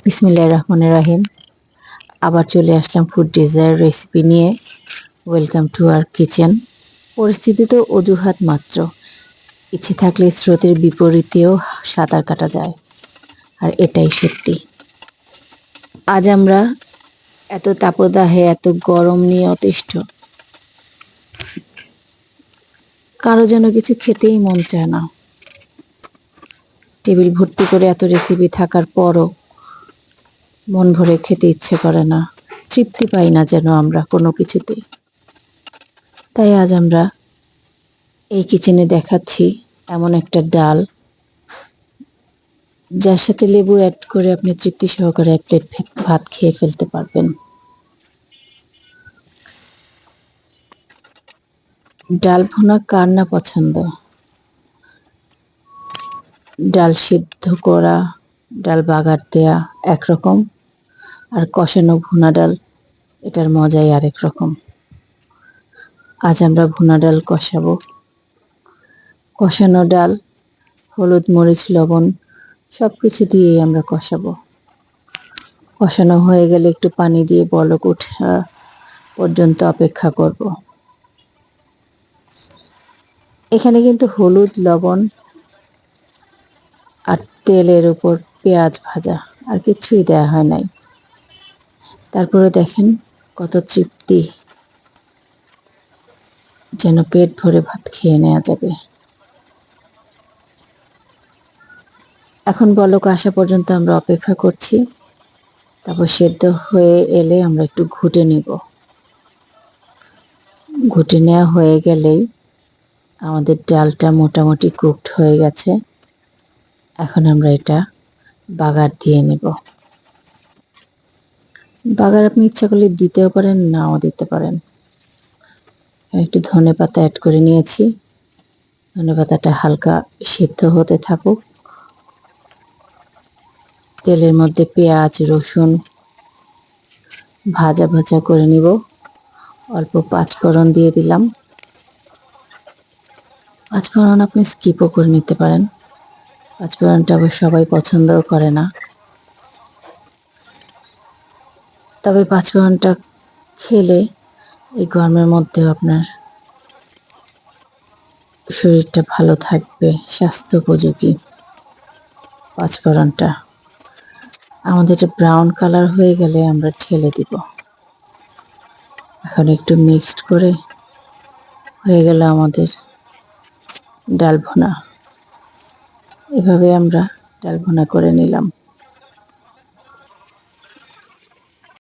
বিসমিল্লাহির রহমানির রহিম। আবার চলে আসলাম ফুড ডিজায়ার রেসিপি নিয়ে। Welcome to our kitchen. পরিস্থিতি তো অজুহাত মাত্র, ইচ্ছে থাকলে স্রোতের বিপরীতেও সাঁতার কাটা যায়, আর এটাই সত্যি। আজ আমরা এত তাপদাহে, এত গরম নিয়ে অতিষ্ঠ, কারো যেন কিছু খেতেই মন চায় না। টেবিল ভর্তি করে এত রেসিপি থাকার পরও মন ভরে খেতে ইচ্ছে করে না, তৃপ্তি পাই না যেন আমরা কোনো কিছুতেই। তাই আজ আমরা এই কিচেনে দেখাচ্ছি এমন একটা ডাল, যার সাথে লেবু অ্যাড করে আপনি তৃপ্তি সহকারে এক প্লেট ভাত খেয়ে ফেলতে পারবেন। ডাল ভুনা কার না পছন্দ? ডাল সিদ্ধ করা, ডাল বাগার দেয়া একরকম, আর কষানো ভুনা ডাল, এটার মজাই আরেক রকম। আজ আমরা ভুনা ডাল কষাবো। কষানো ডাল হলুদ, মরিচ, লবণ সব কিছু দিয়েই আমরা কষাবো। কষানো হয়ে গেলে একটু পানি দিয়ে বলক ওঠা পর্যন্ত অপেক্ষা করব। এখানে কিন্তু হলুদ, লবণ আর তেলের উপর পেঁয়াজ ভাজা, আর কিছুই দেয়া হয় নাই। তারপরে দেখেন কত তৃপ্তি, যেন পেট ভরে ভাত খেয়ে নেওয়া যাবে। এখন বলক আসা পর্যন্ত আমরা অপেক্ষা করছি। তারপর সেদ্ধ হয়ে এলে আমরা একটু ঘুটে নিব। ঘুটে নেওয়া হয়ে গেলেই আমাদের ডালটা মোটামুটি কুকড হয়ে গেছে। এখন আমরা এটা বাগার দিয়ে নেব। বাগার আপনি ইচ্ছা করলে দিতেও পারেন, নাও দিতে পারেন। একটু ধনেপাতা অ্যাড করে নিয়েছি। ধনেপাতাটা হালকা সিদ্ধ হতে থাকুক। তেলের মধ্যে পেঁয়াজ, রসুন ভাজা ভাজা করে নিব। অল্প পাঁচফোড়ন দিয়ে দিলাম। পাঁচফোড়ন আপনি স্কিপও করে নিতে পারেন, পাঁচফোড়নটা আবার সবাই পছন্দও করে না। তবে পাঁচফোড়নটা খেলে এই গরমের মধ্যেও আপনার শরীরটা ভালো থাকবে, স্বাস্থ্যোপযোগী পাঁচফোড়নটা। আমাদের এটা ব্রাউন কালার হয়ে গেলে আমরা ঢেলে দিব। এখন একটু মিক্সড করে হয়ে গেল আমাদের ডাল ভুনা। এভাবে আমরা ডাল ভুনা করে নিলাম।